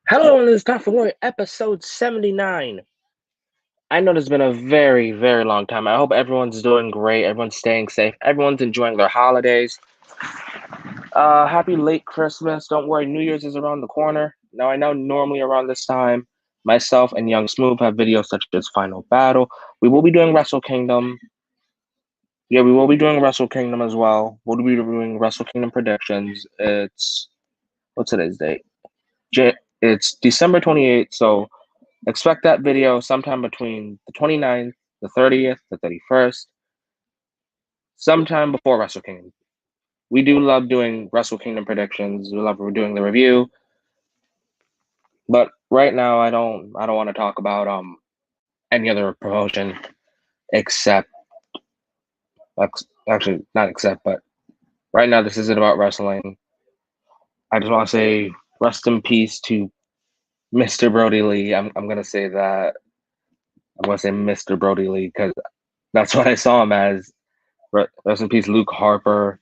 Hello, and it's time for Glory, episode 79. I know it's been a very, very long time. I hope everyone's doing great, everyone's staying safe, everyone's enjoying their holidays. Happy late Christmas. Don't worry, New Year's is around the corner. Now, I know normally around this time, myself and Young Smooth have videos such as Final Battle. We will be doing Wrestle Kingdom. Yeah, we will be doing Wrestle Kingdom as well. We'll be doing Wrestle Kingdom predictions. What's today's date? It's December 28th, so expect that video sometime between the 29th, the 30th, the 31st, sometime before Wrestle Kingdom. We do love doing Wrestle Kingdom predictions. We love doing the review. But right now I don't want to talk about any other promotion except actually not except, but right now this isn't about wrestling. I just want to say rest in peace to Mr. Brody Lee. I'm gonna say that. I'm gonna say Mr. Brody Lee because that's what I saw him as. Rest in peace, Luke Harper.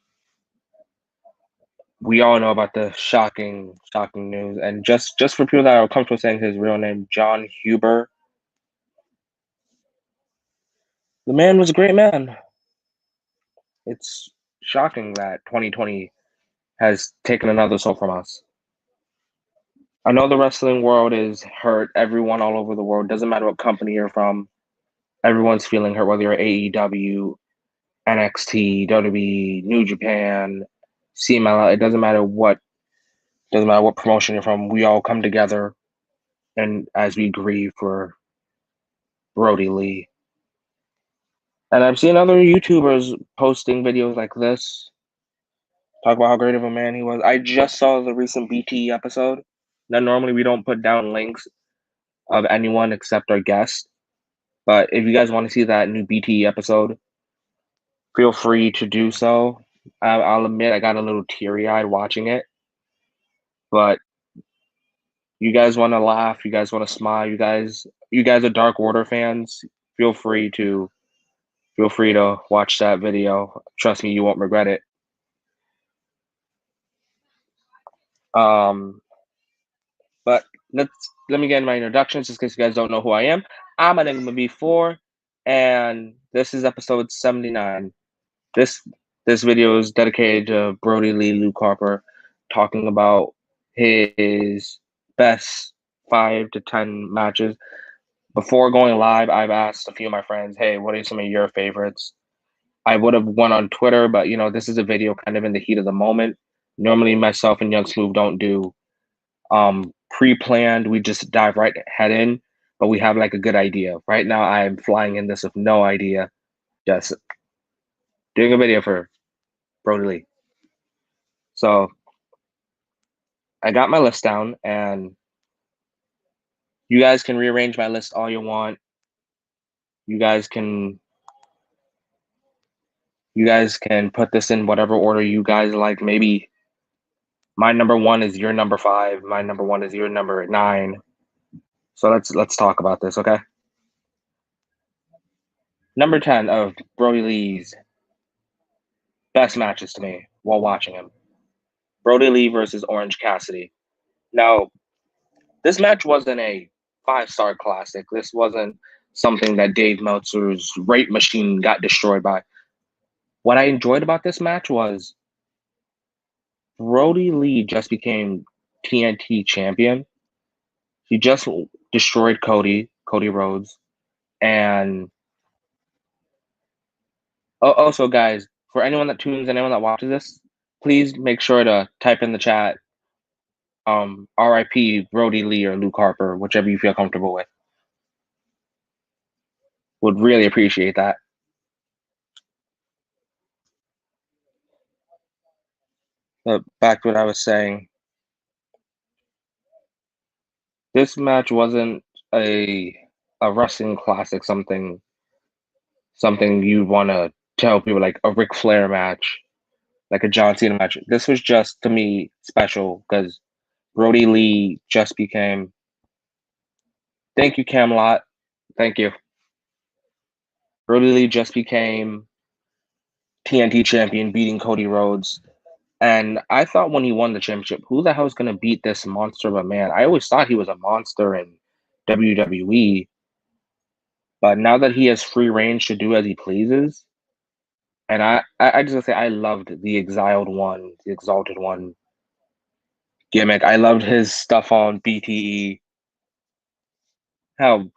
We all know about the shocking news, and just for people that are comfortable saying his real name, Jon Huber, the man was a great man. It's shocking that 2020 has taken another soul from us. I know the wrestling world is hurt. Everyone all over the world, doesn't matter what company you're from, everyone's feeling hurt. Whether you're AEW, NXT, WWE, New Japan, CMLL, it doesn't matter what promotion you're from. We all come together, and as we grieve for Brody Lee. And I've seen other YouTubers posting videos like this, talk about how great of a man he was. I just saw the recent BT episode. Now, normally we don't put down links of anyone except our guest. But if you guys want to see that new BT episode, feel free to do so. I'll admit I got a little teary-eyed watching it. But you guys want to laugh, you guys want to smile, you guys are Dark Order fans, feel free to watch that video. Trust me, you won't regret it. But let me get in my introductions just in case you guys don't know who I am. I'm Enigma B4, and this is episode 79. This video is dedicated to Brody Lee, Luke Harper, talking about his best 5 to 10 matches. Before going live, I've asked a few of my friends, hey, what are some of your favorites? I would have went on Twitter, but this is a video kind of in the heat of the moment. Normally myself and Young Smooth don't do pre-planned. We just dive right head in, but we have like a good idea. Right now I'm flying in this with no idea. Just doing a video for Brody Lee. So I got my list down, and you guys can rearrange my list all you want. You guys can put this in whatever order you guys like. Maybe my number 1 is your number 5. My number 1 is your number 9. So let's talk about this, okay? Number 10 of Brody Lee's best matches to me while watching him. Brody Lee versus Orange Cassidy. Now, this match wasn't a 5-star classic. This wasn't something that Dave Meltzer's rate machine got destroyed by. What I enjoyed about this match was Brody Lee just became TNT champion. He just destroyed Cody Rhodes. And also, guys, for anyone that tunes in, anyone that watches this, please make sure to type in the chat RIP Brody Lee or Luke Harper, whichever you feel comfortable with. Would really appreciate that. But back to what I was saying. This match wasn't a wrestling classic, something you want to tell people, like a Ric Flair match, like a John Cena match. This was just, to me, special because Brody Lee just became. Thank you, Camelot. Thank you. Brody Lee just became TNT champion, beating Cody Rhodes. And I thought when he won the championship, who the hell is going to beat this monster of a man? I always thought he was a monster in WWE, but now that he has free range to do as he pleases, and I just want to say I loved the Exalted One gimmick. I loved his stuff on BTE. Hell,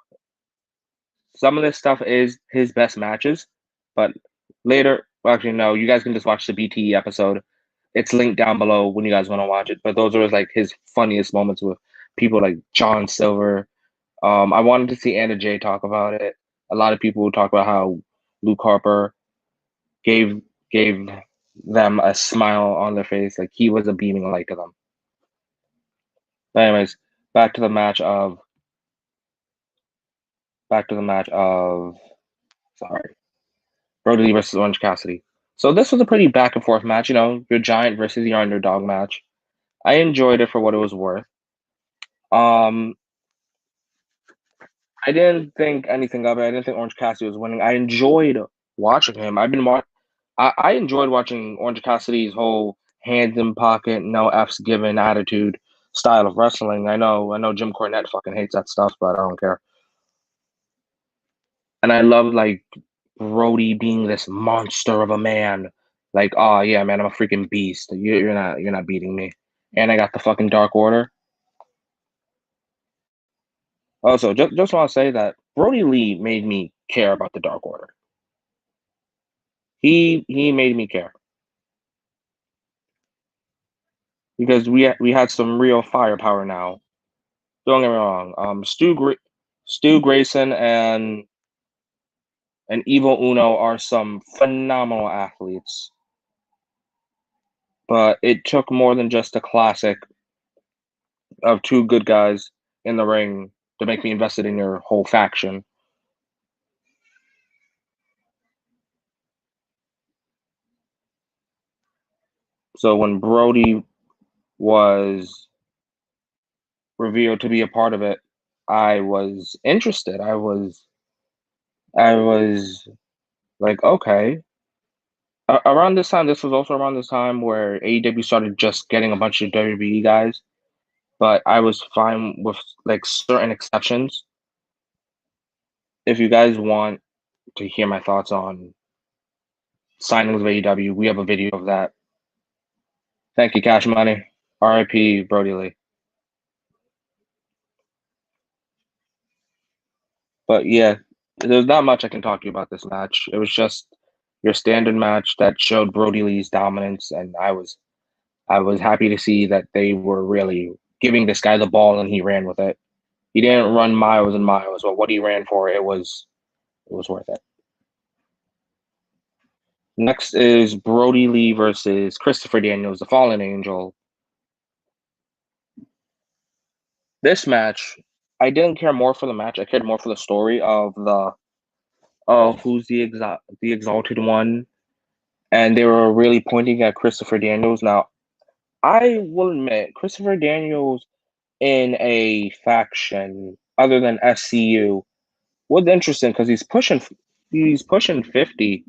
some of this stuff is his best matches, but later, well, actually, no, you guys can just watch the BTE episode. It's linked down below when you guys want to watch it. But those are like his funniest moments with people like John Silver. I wanted to see Anna Jay talk about it. A lot of people talk about how Luke Harper gave gave them a smile on their face, like he was a beaming light to them. But anyways, back to the match of sorry, Brody Lee versus Orange Cassidy. So this was a pretty back and forth match, your giant versus your underdog match. I enjoyed it for what it was worth. Um, I didn't think anything of it. I didn't think Orange Cassidy was winning. I enjoyed watching him. I enjoyed watching Orange Cassidy's whole hands in pocket, no F's given attitude style of wrestling. I know Jim Cornette fucking hates that stuff, but I don't care. And I love like Brody being this monster of a man. Like, oh yeah, man, I'm a freaking beast. You're not beating me. And I got the fucking Dark Order. Also, just want to say that Brody Lee made me care about the Dark Order. He made me care because we had some real firepower now. Don't get me wrong. Stu Grayson and Evil Uno are some phenomenal athletes, but it took more than just a classic of two good guys in the ring to make me invested in your whole faction. So when Brody was revealed to be a part of it, I was interested. I was like, okay. Around this time, this was also around this time where AEW started just getting a bunch of WWE guys, but I was fine with like certain exceptions. If you guys want to hear my thoughts on signings of AEW, we have a video of that. Thank you, Cash Money. RIP Brody Lee. But yeah, there's not much I can talk to you about this match. It was just your standard match that showed Brody Lee's dominance, and I was happy to see that they were really giving this guy the ball and he ran with it. He didn't run miles and miles, but what he ran for, it was worth it. Next is Brody Lee versus Christopher Daniels, the Fallen Angel. This match, I didn't care more for the match. I cared more for the story of who's the exalted one, and they were really pointing at Christopher Daniels. Now, I will admit, Christopher Daniels in a faction other than SCU was interesting because he's pushing 50,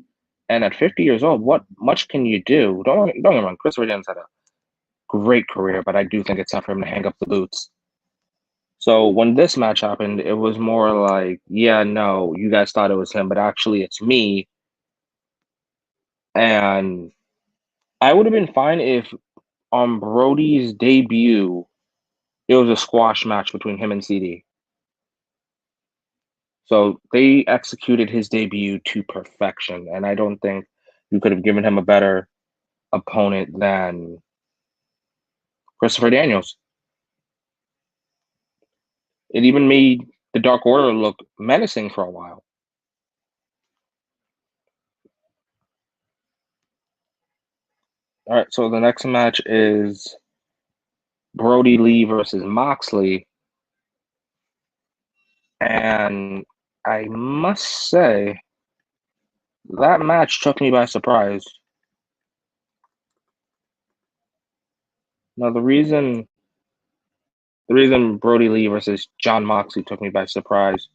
and at 50 years old, what much can you do? Don't get me wrong, Christopher Daniels had a great career, but I do think it's time for him to hang up the boots. So when this match happened, it was more like, yeah, no, you guys thought it was him, but actually it's me. And I would have been fine if on Brody's debut, it was a squash match between him and CD. So they executed his debut to perfection, and I don't think you could have given him a better opponent than Christopher Daniels. It even made the Dark Order look menacing for a while. All right, so the next match is Brody Lee versus Moxley. And I must say, that match took me by surprise. Now, the reason Brody Lee versus Jon Moxley took me by surprise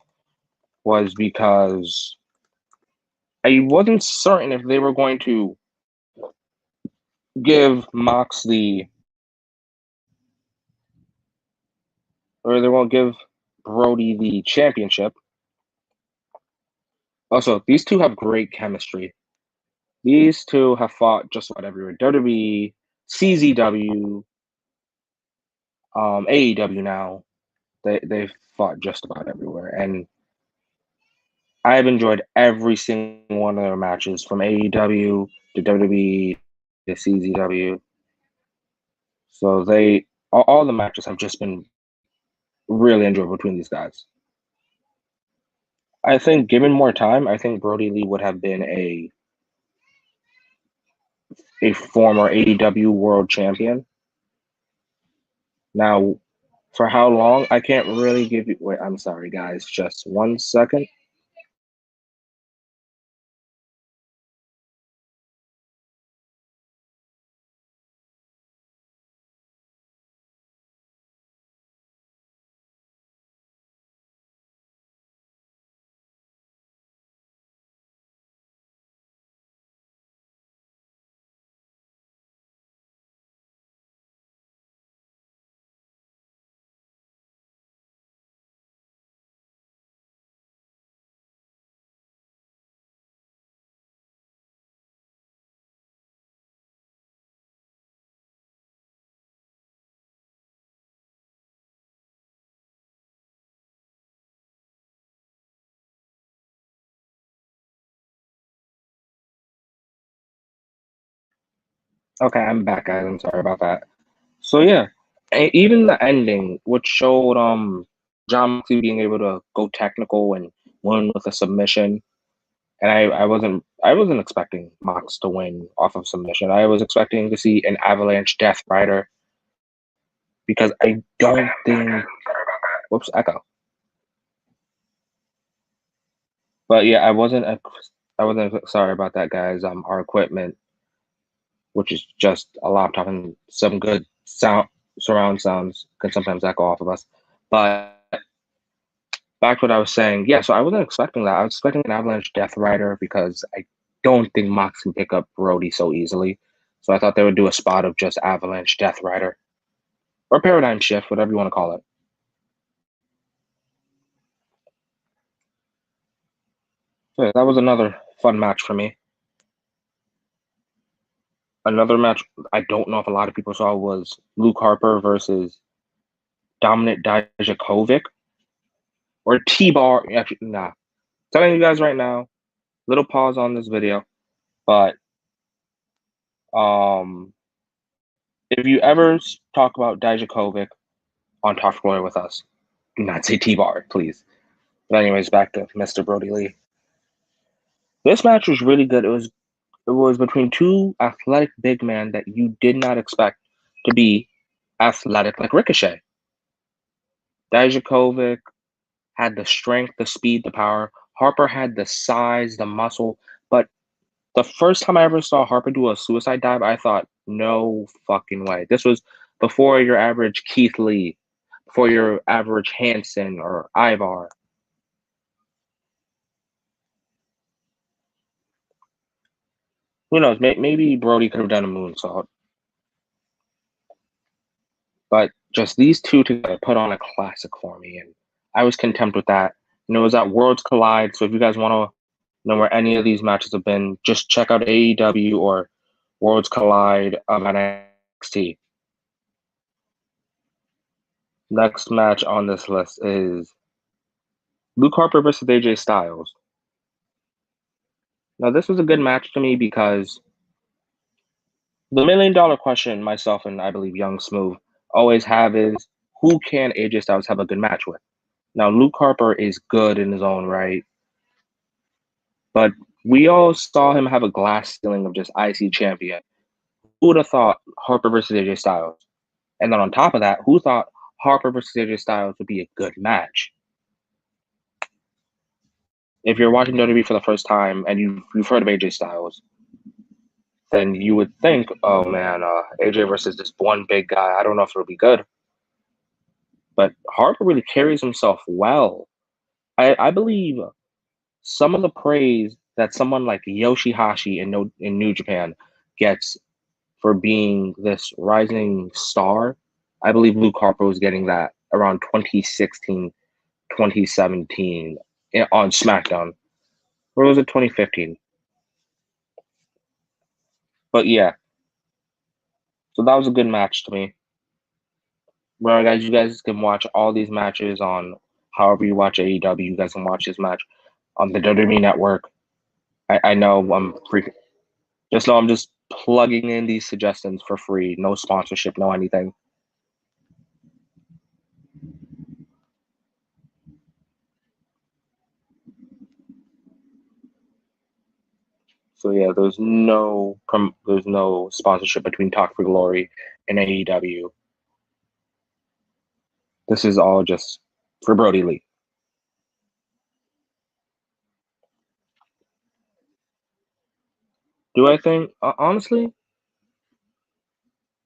was because I wasn't certain if they were going to give Moxley, or they won't give Brody the championship. Also, these two have great chemistry. These two have fought just about everywhere. WWE, CZW, AEW now. They've fought just about everywhere. And I've enjoyed every single one of their matches from AEW to WWE to CZW. So all the matches have just been really enjoyable between these guys. I think given more time, I think Brody Lee would have been a former AEW world champion. Now, for how long, I can't really give you. Wait, I'm sorry, guys. Just 1 second. Okay, I'm back, guys. I'm sorry about that. So yeah, even the ending, which showed Jon Moxley being able to go technical and win with a submission, and I wasn't expecting Mox to win off of submission. I was expecting to see an Avalanche Death Rider because I don't think. Whoops, echo. But yeah, I wasn't sorry about that, guys. Our equipment, which is just a laptop and some good surround sounds, can sometimes echo off of us. But back to what I was saying, yeah. So I wasn't expecting that. I was expecting an Avalanche Death Rider because I don't think Mox can pick up Brody so easily. So I thought they would do a spot of just Avalanche Death Rider or Paradigm Shift, whatever you want to call it. So yeah, that was another fun match for me. Another match I don't know if a lot of people saw was Luke Harper versus Dominik Dijakovic or T-Bar. Actually, nah. Telling you guys right now, little pause on this video, but um, if you ever talk about Dijakovic on Top Floor with us, do not say T-Bar, please. But anyways, back to Mr. Brody Lee. This match was really good. It was between two athletic big men that you did not expect to be athletic like Ricochet. Dijakovic had the strength, the speed, the power. Harper had the size, the muscle. But the first time I ever saw Harper do a suicide dive, I thought, no fucking way. This was before your average Keith Lee, before your average Hanson or Ivar. Who knows? Maybe Brody could have done a moonsault. But just these two together put on a classic for me. And I was content with that. And it was at Worlds Collide. So if you guys want to know where any of these matches have been, just check out AEW or Worlds Collide at NXT. Next match on this list is Luke Harper versus AJ Styles. Now, this was a good match to me because the $1 million question myself and I believe Young Smooth always have is who can AJ Styles have a good match with? Now, Luke Harper is good in his own right, but we all saw him have a glass ceiling of just IC champion. Who would have thought Harper versus AJ Styles? And then on top of that, who thought Harper versus AJ Styles would be a good match? If you're watching WWE for the first time and you've heard of AJ Styles, then you would think, oh man, AJ versus this one big guy. I don't know if it'll be good. But Harper really carries himself well. I believe some of the praise that someone like Yoshihashi in New Japan gets for being this rising star. I believe Luke Harper was getting that around 2016, 2017 on SmackDown. Or was it 2015? But yeah, so that was a good match to me. Remember, guys, you guys can watch all these matches on however you watch AEW. You guys can watch this match on the WWE Network. I know I'm freaking. Just know I'm just plugging in these suggestions for free. No sponsorship, no anything. So yeah, there's no sponsorship between Talk for Glory and AEW. This is all just for Brody Lee. Do I think honestly?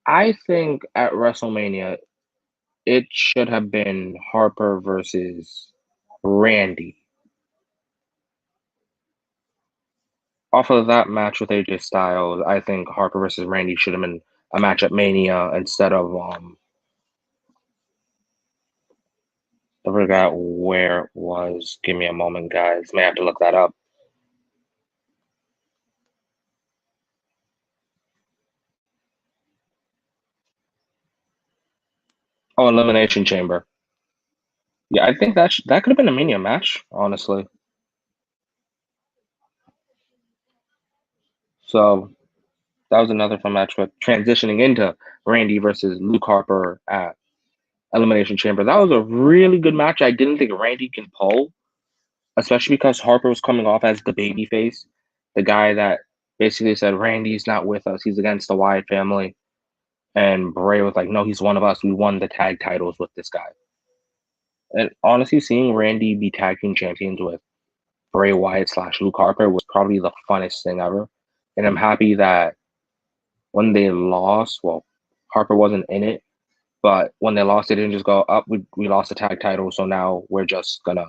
I think at WrestleMania it should have been Harper versus Randy. Off of that match with AJ Styles, I think Harper versus Randy should have been a match at Mania instead of I forgot where it was. Give me a moment, guys. May have to look that up. Oh, Elimination Chamber. Yeah, I think that could have been a Mania match, honestly. So that was another fun match. But transitioning into Randy versus Luke Harper at Elimination Chamber, that was a really good match. I didn't think Randy can pull, especially because Harper was coming off as the babyface, the guy that basically said Randy's not with us; he's against the Wyatt family. And Bray was like, "No, he's one of us. We won the tag titles with this guy." And honestly, seeing Randy be tag team champions with Bray Wyatt / Luke Harper was probably the funnest thing ever. And I'm happy that when they lost, well, Harper wasn't in it, but when they lost, they didn't just go up. We lost the tag title, so now we're just gonna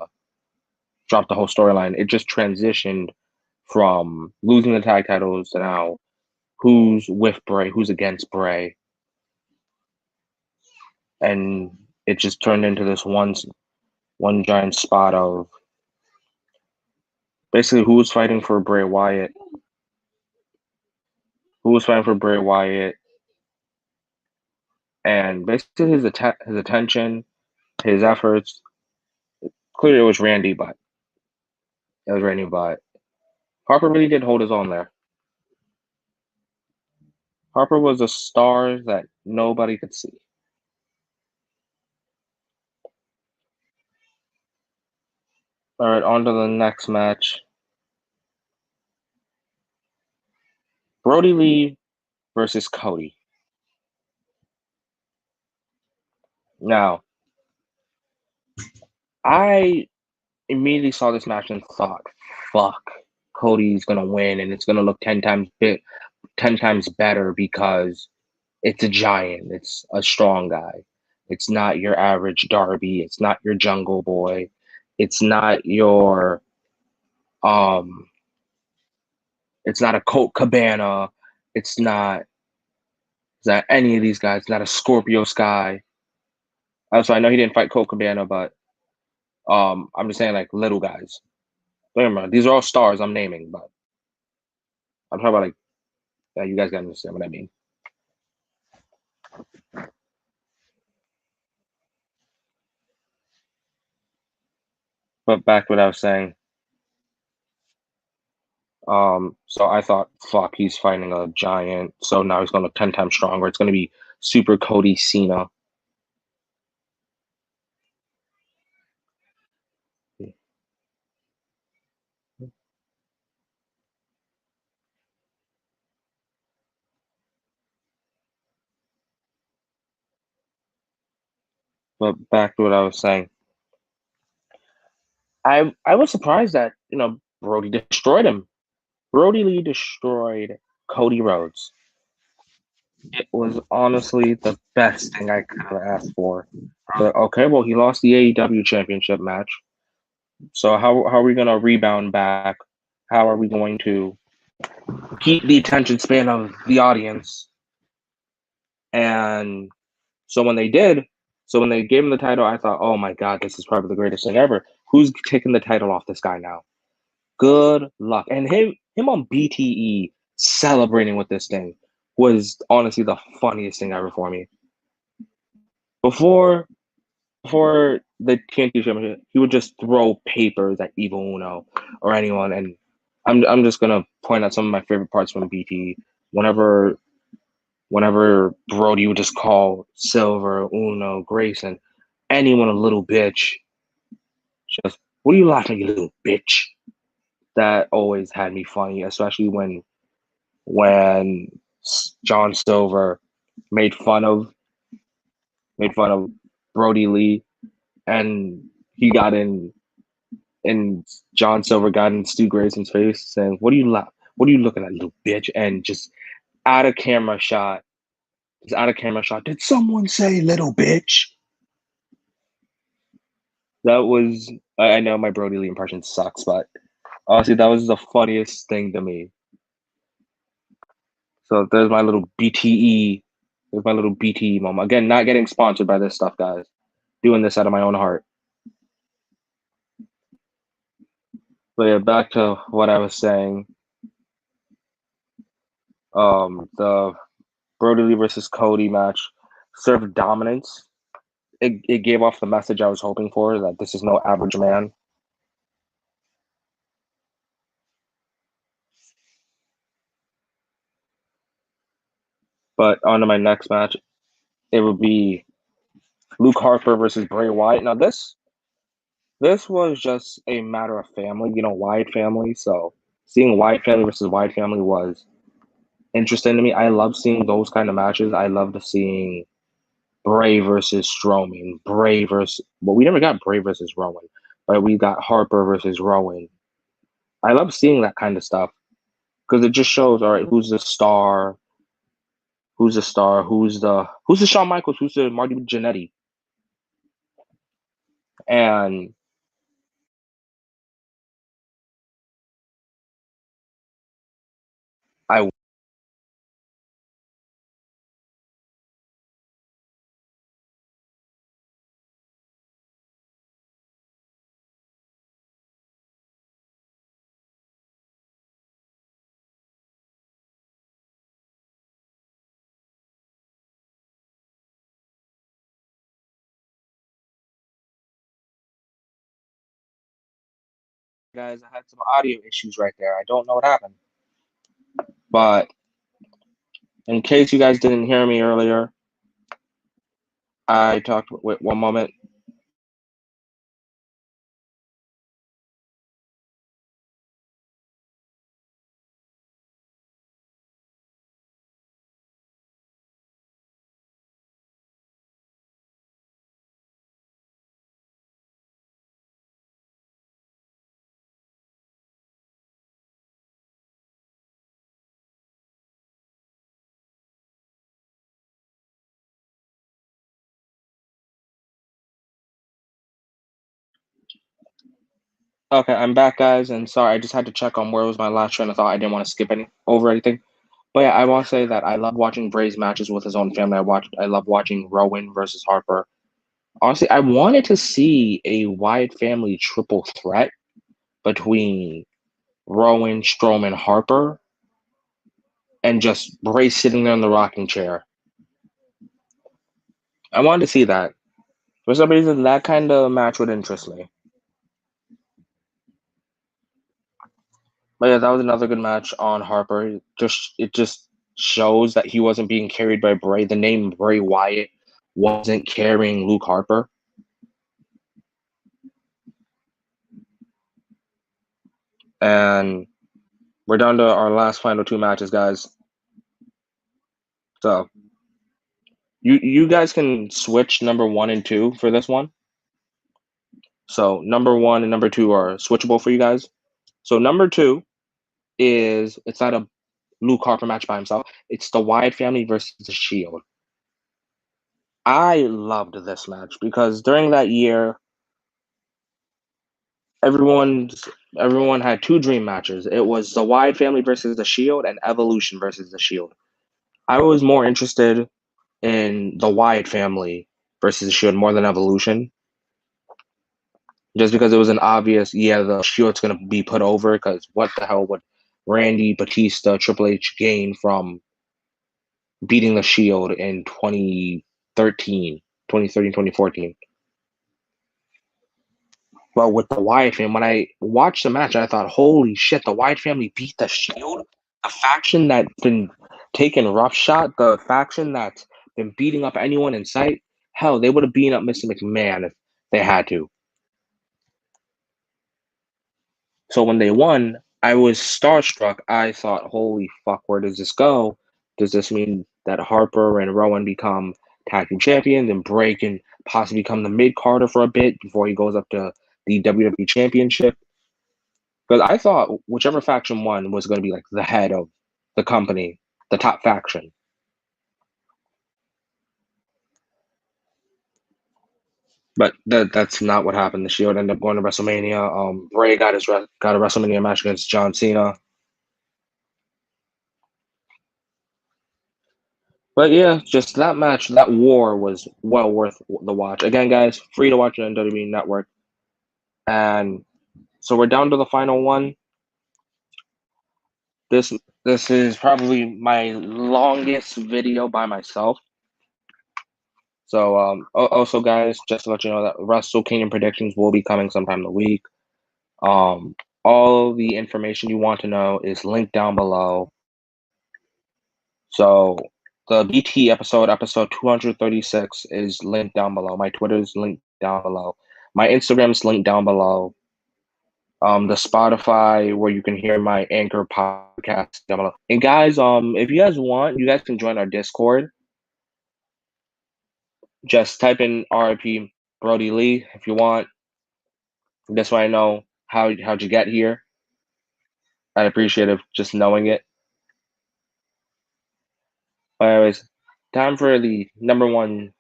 drop the whole storyline. It just transitioned from losing the tag titles to now who's with Bray, who's against Bray, and it just turned into this one giant spot of basically who was fighting for Bray Wyatt, and basically his attention, his efforts. Clearly, it was Randy, but Harper really did hold his own there. Harper was a star that nobody could see. All right, on to the next match. Brody Lee versus Cody. Now, I immediately saw this match and thought, fuck, Cody's gonna win and it's gonna look 10 times better because it's a giant, it's a strong guy. It's not your average Darby, it's not your Jungle Boy, it's not your um it's not a Colt Cabana, it's not any of these guys, not a Scorpio Sky. Also, I know he didn't fight Colt Cabana, but I'm just saying like little guys. Remember, these are all stars I'm naming, but I'm talking about like yeah, you guys gotta understand what I mean. But back to what I was saying. So I thought, fuck, he's fighting a giant. So now he's gonna look 10 times stronger. It's gonna be Super Cody Cena. But back to what I was saying. I was surprised that, Brody destroyed him. Brody Lee destroyed Cody Rhodes. It was honestly the best thing I could have asked for. But, okay, well, he lost the AEW championship match. So how are we gonna rebound back? How are we going to keep the attention span of the audience? And so when they gave him the title, I thought, oh my God, this is probably the greatest thing ever. Who's taking the title off this guy now? Good luck. And him on BTE celebrating with this thing was honestly the funniest thing ever for me. Before the TNT Championship, he would just throw papers at Evil Uno or anyone. And I'm just gonna point out some of my favorite parts from BTE. Whenever Brodie would just call Silver, Uno, Grayson, anyone a little bitch. Just, what are you laughing, you little bitch? That always had me funny, especially when John Silver made fun of Brody Lee, and he got in, and John Silver got in Stu Grayson's face, saying, "What are you looking at, little bitch?" And just out of camera shot, Did someone say little bitch? That was, I know my Brody Lee impression sucks, but honestly, that was the funniest thing to me. So there's my little BTE. There's my little BTE moment. Again, not getting sponsored by this stuff, guys. Doing this out of my own heart. But yeah, back to what I was saying. The Brody Lee versus Cody match served dominance. It gave off the message I was hoping for, that this is no average man. But on to my next match, it would be Luke Harper versus Bray Wyatt. Now this was just a matter of family, Wyatt family. So seeing Wyatt family versus Wyatt family was interesting to me. I love seeing those kind of matches. I loved seeing Bray versus Strowman, we never got Bray versus Rowan, but we got Harper versus Rowan. I love seeing that kind of stuff because it just shows, all right, who's the star, who's the Shawn Michaels, who's the Marty Jannetty, and I guys, I had some audio issues right there. I don't know what happened, but in case you guys didn't hear me earlier, I talked. Wait, one moment. Okay, I'm back, guys, and sorry, I just had to check on where was my last train of thought. I didn't want to skip over anything. But yeah, I want to say that I love watching Bray's matches with his own family. I love watching Rowan versus Harper. Honestly, I wanted to see a Wyatt family triple threat between Rowan, Strowman, Harper, and just Bray sitting there in the rocking chair. I wanted to see that. For some reason, that kind of match would interest me. But yeah, that was another good match on Harper. It just shows that he wasn't being carried by Bray. The name Bray Wyatt wasn't carrying Luke Harper. And we're down to our last final two matches, guys. So you guys can switch number 1 and 2 for this one. So number 1 and number 2 are switchable for you guys. So number 2 it's not a Luke Harper match by himself. It's the Wyatt family versus the Shield. I loved this match because during that year, everyone had two dream matches. It was the Wyatt family versus the Shield and Evolution versus the Shield. I was more interested in the Wyatt family versus the Shield more than Evolution. Just because it was an obvious, the Shield's going to be put over, because what the hell would Randy, Batista, Triple H gain from beating the Shield in 2013, 2014? But with the Wyatt family, when I watched the match, I thought, holy shit, the Wyatt family beat the Shield? A faction that's been taking roughshod, the faction that's been beating up anyone in sight? Hell, they would have beaten up Mr. McMahon if they had to. So when they won, I was starstruck. I thought, holy fuck, where does this go? Does this mean that Harper and Rowan become tag team champions and Bray can possibly become the mid-carder for a bit before he goes up to the WWE Championship? Because I thought whichever faction won was going to be like the head of the company, the top faction. But that's not what happened. The Shield ended up going to WrestleMania. Bray got a WrestleMania match against John Cena. But yeah, just that match, that war was well worth the watch. Again, guys, free to watch on WWE Network. And so we're down to the final one. This is probably my longest video by myself. So also, guys, just to let you know that Wrestle Kingdom predictions will be coming sometime in the week. All the information you want to know is linked down below. So the BT episode 236, is linked down below. My Twitter is linked down below. My Instagram is linked down below. The Spotify, where you can hear my Anchor podcast down below. And guys, if you guys want, you guys can join our Discord. Just type in RIP Brody Lee if you want. This way I know how'd you get here. I'd appreciate it just knowing it. But anyways, time for the number one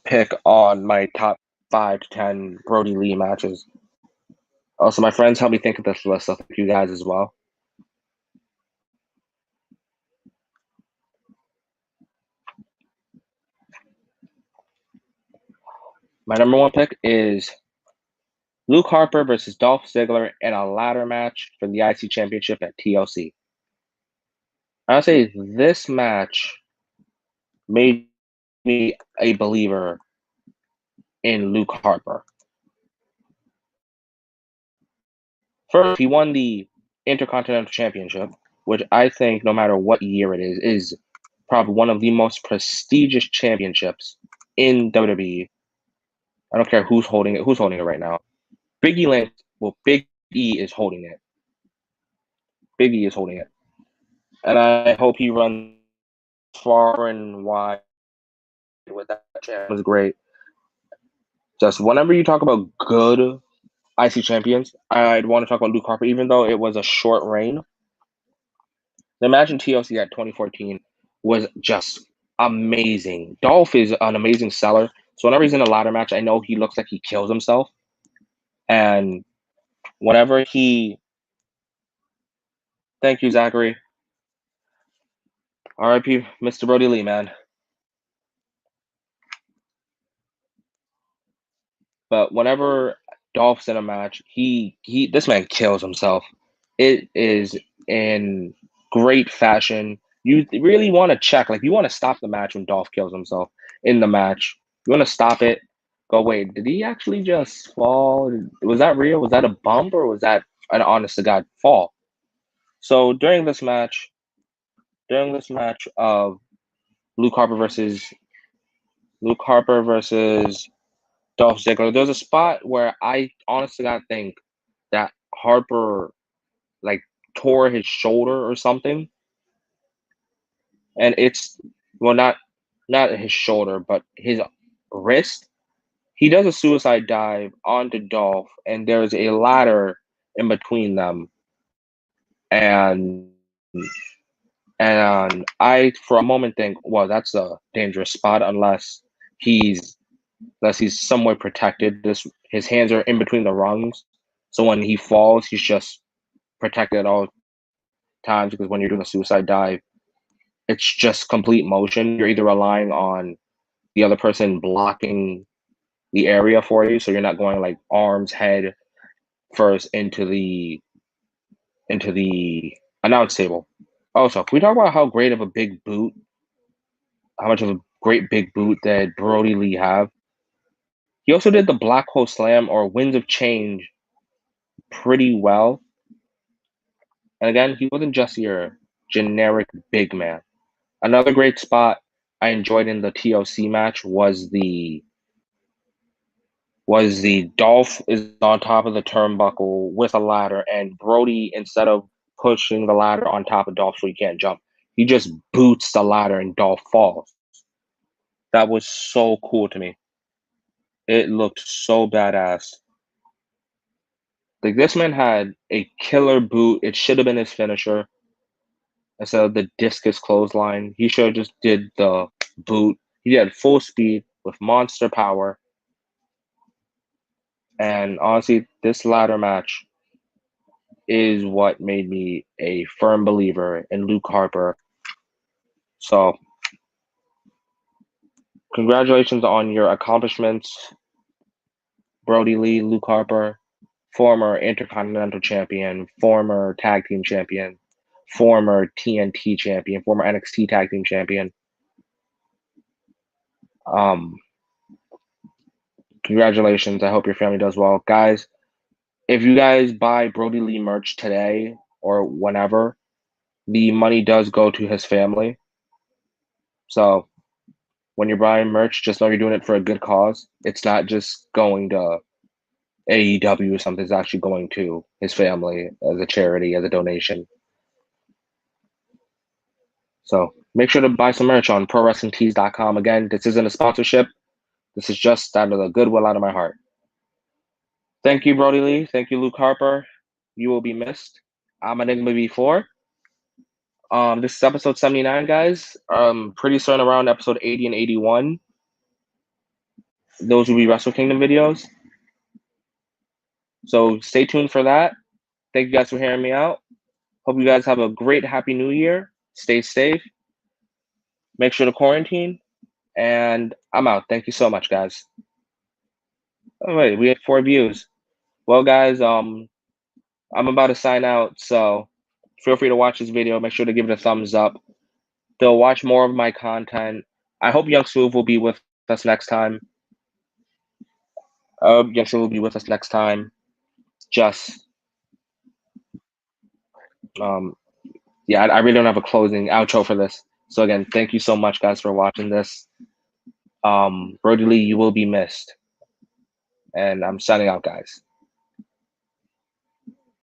pick on my top 5 to 10 Brody Lee matches. Also, my friends helped me think of this list. So thank you guys as well. My number 1 pick is Luke Harper versus Dolph Ziggler in a ladder match for the IC Championship at TLC. I'll say this match made me a believer in Luke Harper. First, he won the Intercontinental Championship, which I think, no matter what year it is probably one of the most prestigious championships in WWE. I don't care who's holding it. Who's holding it right now? Big E is holding it. Big E is holding it. And I hope he runs far and wide with that champ. It was great. Just whenever you talk about good IC champions, I'd want to talk about Luke Harper, even though it was a short reign. The match in TLC at 2014 was just amazing. Dolph is an amazing seller. So whenever he's in a ladder match, I know he looks like he kills himself. And whenever he... Thank you, Zachary. RIP, Mr. Brody Lee, man. But whenever Dolph's in a match, this man kills himself. It is in great fashion. You really want to check, like you want to stop the match when Dolph kills himself in the match. You want to stop it. Go, wait, did he actually just fall? Was that real? Was that a bump, or was that an honest to God fall? So during this match of Luke Harper versus Dolph Ziggler, there's a spot where I honestly got to think that Harper like tore his shoulder or something, and it's not his shoulder, but his wrist. He does a suicide dive onto Dolph, and there's a ladder in between them, and I for a moment think, well, that's a dangerous spot unless he's somewhat protected. His hands are in between the rungs, so when he falls, he's just protected at all times, because when you're doing a suicide dive, it's just complete motion. You're either relying on the other person blocking the area for you, so you're not going like arms, head first into the announce table. Also, can we talk about how great of a big boot, how much of a great big boot that Brody Lee have? He also did the Black Hole Slam or Winds of Change pretty well. And again, he wasn't just your generic big man. Another great spot I enjoyed in the TLC match was the Dolph is on top of the turnbuckle with a ladder, and Brody, instead of pushing the ladder on top of Dolph so he can't jump, he just boots the ladder and Dolph falls. That was so cool to me. It looked so badass. Like, this man had a killer boot. It should have been his finisher instead of the discus clothesline. He should have just did the boot. He had full speed with monster power. And honestly, this ladder match is what made me a firm believer in Luke Harper. So, congratulations on your accomplishments, Brody Lee, Luke Harper, former Intercontinental Champion, former Tag Team Champion, former TNT Champion, former NXT Tag Team Champion. Congratulations. I hope your family does well. Guys, if you guys buy Brody Lee merch today or whenever, the money does go to his family. So when you're buying merch, just know you're doing it for a good cause. It's not just going to AEW or something. It's actually going to his family as a charity, as a donation. So make sure to buy some merch on ProWrestlingTees.com. Again, this isn't a sponsorship. This is just out of the goodwill out of my heart. Thank you, Brody Lee. Thank you, Luke Harper. You will be missed. I'm Enigma B4. This is episode 79, guys. Pretty soon around episode 80 and 81. Those will be Wrestle Kingdom videos. So stay tuned for that. Thank you guys for hearing me out. Hope you guys have a great, happy new year. Stay safe. Make sure to quarantine. And I'm out. Thank you so much, guys. Oh, wait, we have 4 views. Well, guys, I'm about to sign out, so feel free to watch this video. Make sure to give it a thumbs up. They'll watch more of my content. I hope Young Smooth will be with us next time. Young Smooth will be with us next time. Just, yeah, I really don't have a closing outro for this. So again, thank you so much, guys, for watching this. Brody Lee, you will be missed. And I'm signing out, guys.